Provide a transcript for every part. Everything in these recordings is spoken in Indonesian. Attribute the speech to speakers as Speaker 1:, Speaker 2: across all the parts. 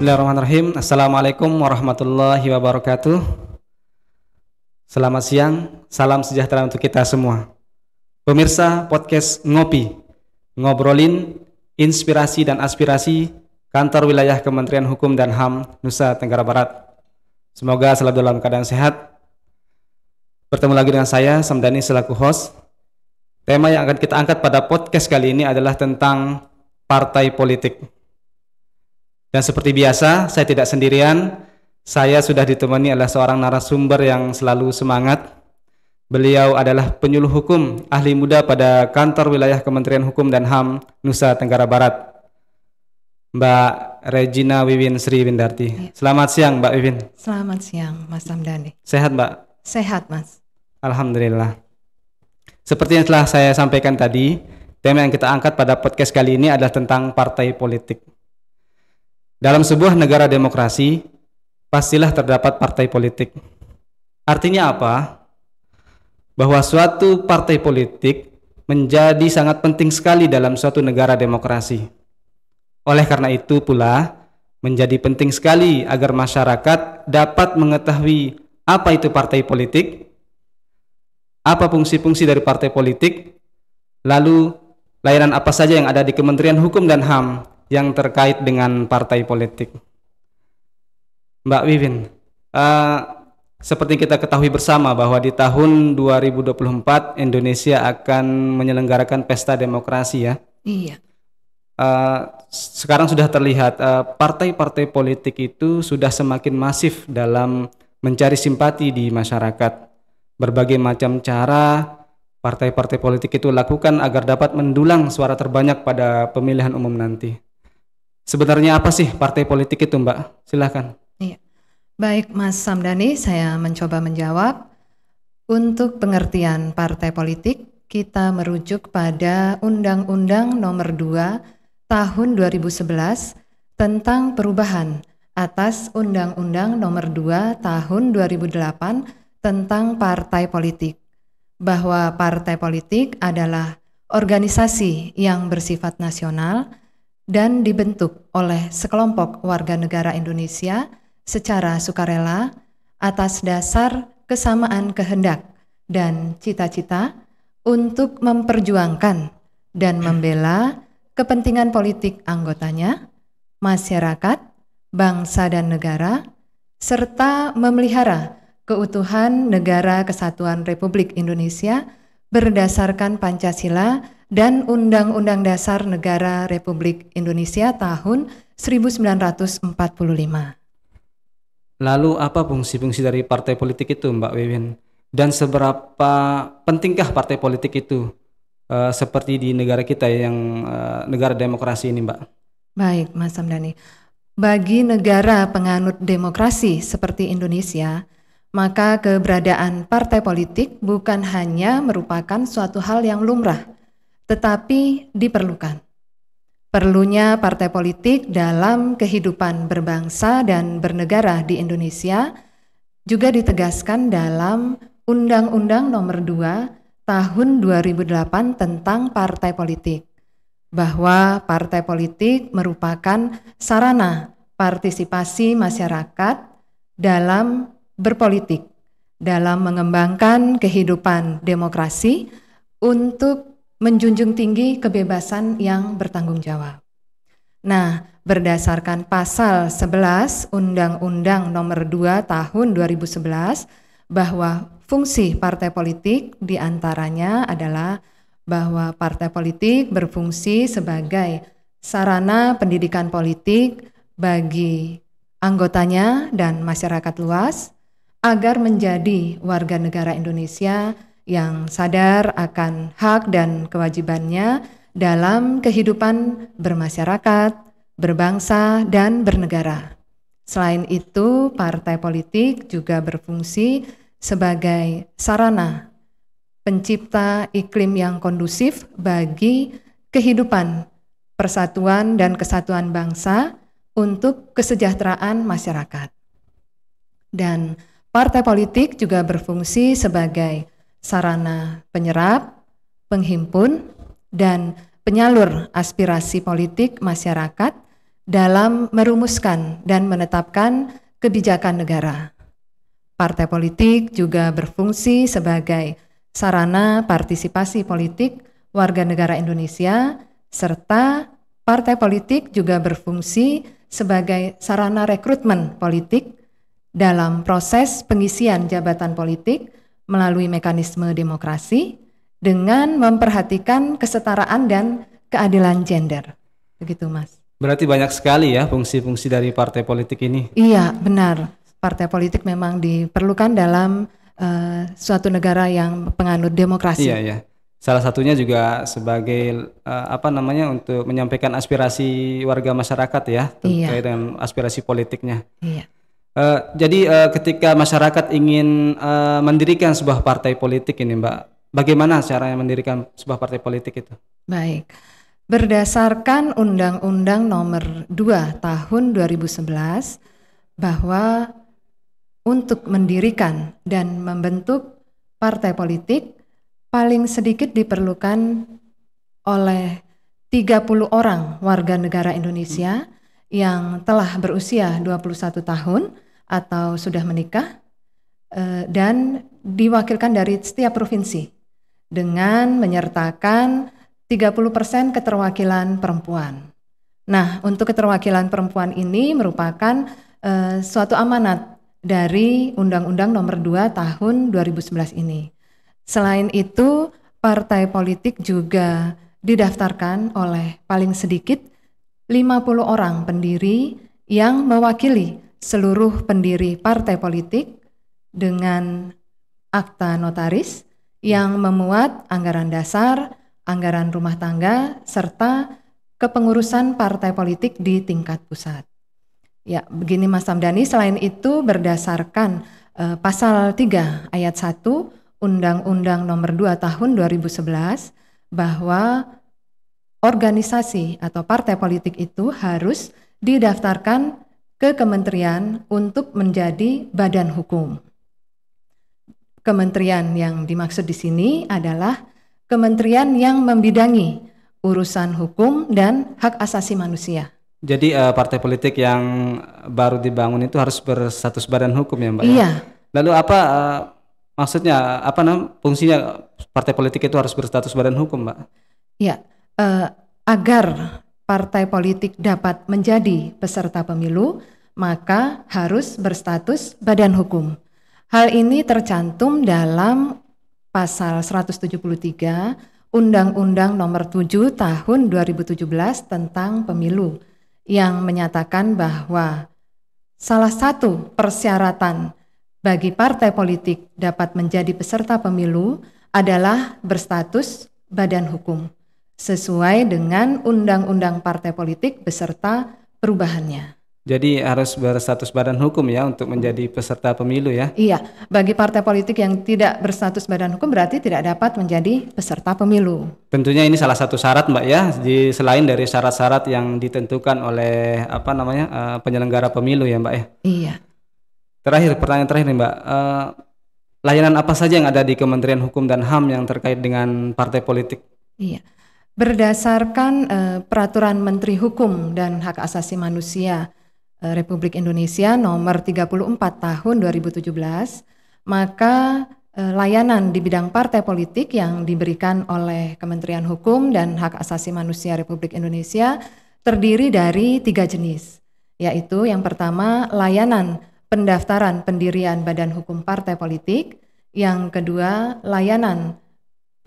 Speaker 1: Bismillahirrahmanirrahim. Assalamualaikum warahmatullahi wabarakatuh. Selamat siang, salam sejahtera untuk kita semua. Pemirsa podcast Ngopi, ngobrolin inspirasi dan aspirasi Kantor Wilayah Kementerian Hukum dan HAM Nusa Tenggara Barat. Semoga selalu dalam keadaan sehat. Bertemu lagi dengan saya, Samdani selaku host. Tema yang akan kita angkat pada podcast kali ini adalah tentang partai politik. Dan seperti biasa, saya tidak sendirian. Saya sudah ditemani oleh seorang narasumber yang selalu semangat. Beliau adalah penyuluh hukum, ahli muda pada Kantor Wilayah Kementerian Hukum dan HAM Nusa Tenggara Barat, Mbak Regina Wiwin Sri Windarti. Selamat siang, Mbak Wiwin.
Speaker 2: Selamat siang, Mas Samdani.
Speaker 1: Sehat, Mbak?
Speaker 2: Sehat, Mas.
Speaker 1: Alhamdulillah. Seperti yang telah saya sampaikan tadi, tema yang kita angkat pada podcast kali ini adalah tentang partai politik. Dalam sebuah negara demokrasi, pastilah terdapat partai politik. Artinya apa? Bahwa suatu partai politik menjadi sangat penting sekali dalam suatu negara demokrasi. Oleh karena itu pula, menjadi penting sekali agar masyarakat dapat mengetahui apa itu partai politik, apa fungsi-fungsi dari partai politik, lalu layanan apa saja yang ada di Kementerian Hukum dan HAM yang terkait dengan partai politik. Mbak Wiwin, seperti kita ketahui bersama bahwa di tahun 2024 Indonesia akan menyelenggarakan pesta demokrasi ya.
Speaker 2: Iya.
Speaker 1: Sekarang sudah terlihat partai-partai politik itu sudah semakin masif dalam mencari simpati di masyarakat. Berbagai macam cara partai-partai politik itu lakukan agar dapat mendulang suara terbanyak pada pemilihan umum nanti. Sebenarnya apa sih partai politik itu, Mbak? Silakan.
Speaker 2: Iya. Baik, Mas Samdani, saya mencoba menjawab. Untuk pengertian partai politik, kita merujuk pada Undang-Undang Nomor 2 Tahun 2011 tentang perubahan atas Undang-Undang Nomor 2 Tahun 2008 tentang partai politik. Bahwa partai politik adalah organisasi yang bersifat nasional dan dibentuk oleh sekelompok warga negara Indonesia secara sukarela atas dasar kesamaan kehendak dan cita-cita untuk memperjuangkan dan membela kepentingan politik anggotanya, masyarakat, bangsa dan negara, serta memelihara keutuhan Negara Kesatuan Republik Indonesia berdasarkan Pancasila dan Undang-Undang Dasar Negara Republik Indonesia tahun 1945.
Speaker 1: Lalu apa fungsi-fungsi dari partai politik itu, Mbak Wiwin? Dan seberapa pentingkah partai politik itu seperti di negara kita yang negara demokrasi ini, Mbak?
Speaker 2: Baik, Mas Samdani. Bagi negara penganut demokrasi seperti Indonesia, maka keberadaan partai politik bukan hanya merupakan suatu hal yang lumrah, tetapi diperlukan. Perlunya partai politik dalam kehidupan berbangsa dan bernegara di Indonesia juga ditegaskan dalam Undang-Undang Nomor 2 Tahun 2008 tentang partai politik, bahwa partai politik merupakan sarana partisipasi masyarakat dalam berpolitik, dalam mengembangkan kehidupan demokrasi untuk menjunjung tinggi kebebasan yang bertanggung jawab. Nah, berdasarkan pasal 11 Undang-Undang Nomor 2 Tahun 2011 bahwa fungsi partai politik diantaranya adalah bahwa partai politik berfungsi sebagai sarana pendidikan politik bagi anggotanya dan masyarakat luas agar menjadi warga negara Indonesia yang sadar akan hak dan kewajibannya dalam kehidupan bermasyarakat, berbangsa, dan bernegara. Selain itu, partai politik juga berfungsi sebagai sarana pencipta iklim yang kondusif bagi kehidupan persatuan dan kesatuan bangsa untuk kesejahteraan masyarakat. Dan partai politik juga berfungsi sebagai sarana penyerap, penghimpun, dan penyalur aspirasi politik masyarakat dalam merumuskan dan menetapkan kebijakan negara. Partai politik juga berfungsi sebagai sarana partisipasi politik warga negara Indonesia, serta partai politik juga berfungsi sebagai sarana rekrutmen politik dalam proses pengisian jabatan politik melalui mekanisme demokrasi dengan memperhatikan kesetaraan dan keadilan gender. Begitu, Mas.
Speaker 1: Berarti banyak sekali ya fungsi-fungsi dari partai politik ini.
Speaker 2: Iya, benar. Partai politik memang diperlukan dalam suatu negara yang penganut demokrasi.
Speaker 1: Iya, iya. Salah satunya juga sebagai untuk menyampaikan aspirasi warga masyarakat ya, terkait dengan aspirasi politiknya.
Speaker 2: Iya.
Speaker 1: Jadi ketika masyarakat ingin mendirikan sebuah partai politik ini, Mbak, bagaimana caranya mendirikan sebuah partai politik itu?
Speaker 2: Baik. Berdasarkan Undang-Undang Nomor 2 Tahun 2011 bahwa untuk mendirikan dan membentuk partai politik paling sedikit diperlukan oleh 30 orang warga negara Indonesia yang telah berusia 21 tahun atau sudah menikah dan diwakilkan dari setiap provinsi dengan menyertakan 30% keterwakilan perempuan. Nah, untuk keterwakilan perempuan ini merupakan suatu amanat dari Undang-Undang Nomor 2 Tahun 2011 ini. Selain itu, partai politik juga didaftarkan oleh paling sedikit 50 orang pendiri yang mewakili seluruh pendiri partai politik dengan akta notaris yang memuat anggaran dasar, anggaran rumah tangga, serta kepengurusan partai politik di tingkat pusat. Ya, begini Mas Hamdani, selain itu berdasarkan pasal 3 ayat 1 Undang-Undang Nomor 2 Tahun 2011 bahwa organisasi atau partai politik itu harus didaftarkan ke kementerian untuk menjadi badan hukum. Kementerian yang dimaksud di sini adalah kementerian yang membidangi urusan hukum dan hak asasi manusia.
Speaker 1: Jadi partai politik yang baru dibangun itu harus berstatus badan hukum ya, Mbak?
Speaker 2: Iya.
Speaker 1: Lalu maksudnya fungsinya partai politik itu harus berstatus badan hukum, Mbak?
Speaker 2: Ya, agar partai politik dapat menjadi peserta pemilu, maka harus berstatus badan hukum. Hal ini tercantum dalam pasal 173 Undang-Undang Nomor 7 Tahun 2017 tentang Pemilu yang menyatakan bahwa salah satu persyaratan bagi partai politik dapat menjadi peserta pemilu adalah berstatus badan hukum sesuai dengan Undang-Undang Partai Politik beserta perubahannya.
Speaker 1: Jadi harus berstatus badan hukum ya untuk menjadi peserta pemilu ya?
Speaker 2: Iya, bagi partai politik yang tidak berstatus badan hukum berarti tidak dapat menjadi peserta pemilu.
Speaker 1: Tentunya ini salah satu syarat, Mbak ya, selain dari syarat-syarat yang ditentukan oleh penyelenggara pemilu ya, Mbak ya?
Speaker 2: Iya.
Speaker 1: Pertanyaan terakhir nih, Mbak. Layanan apa saja yang ada di Kementerian Hukum dan HAM yang terkait dengan partai politik?
Speaker 2: Iya. Berdasarkan Peraturan Menteri Hukum dan Hak Asasi Manusia Republik Indonesia Nomor 34 Tahun 2017, maka layanan di bidang partai politik yang diberikan oleh Kementerian Hukum dan Hak Asasi Manusia Republik Indonesia terdiri dari 3 jenis, yaitu yang pertama layanan pendaftaran pendirian badan hukum partai politik, yang kedua layanan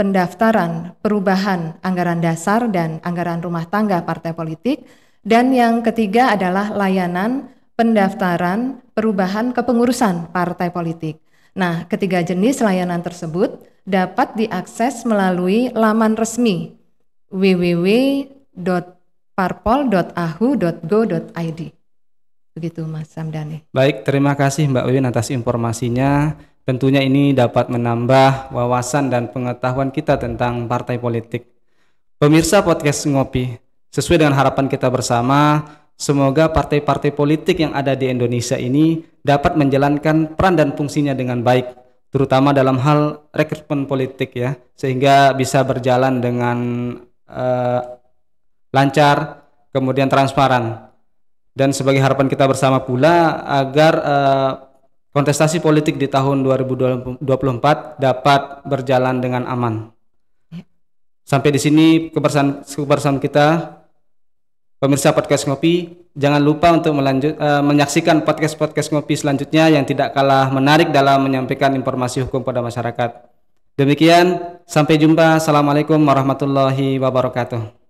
Speaker 2: pendaftaran perubahan anggaran dasar dan anggaran rumah tangga partai politik, dan yang ketiga adalah layanan pendaftaran perubahan kepengurusan partai politik. Nah, ketiga jenis layanan tersebut dapat diakses melalui laman resmi www.parpol.ahu.go.id. Begitu Mas Hamdani.
Speaker 1: Baik, terima kasih Mbak Wiwin atas informasinya. Tentunya ini dapat menambah wawasan dan pengetahuan kita tentang partai politik. Pemirsa podcast Ngopi, sesuai dengan harapan kita bersama, semoga partai-partai politik yang ada di Indonesia ini dapat menjalankan peran dan fungsinya dengan baik, terutama dalam hal rekrutmen politik ya, sehingga bisa berjalan dengan lancar, kemudian transparan. Dan sebagai harapan kita bersama pula agar kontestasi politik di tahun 2024 dapat berjalan dengan aman. Sampai di sini kebersamaan kita, pemirsa podcast Ngopi. Jangan lupa untuk menyaksikan podcast Ngopi selanjutnya yang tidak kalah menarik dalam menyampaikan informasi hukum pada masyarakat. Demikian, sampai jumpa. Assalamualaikum warahmatullahi wabarakatuh.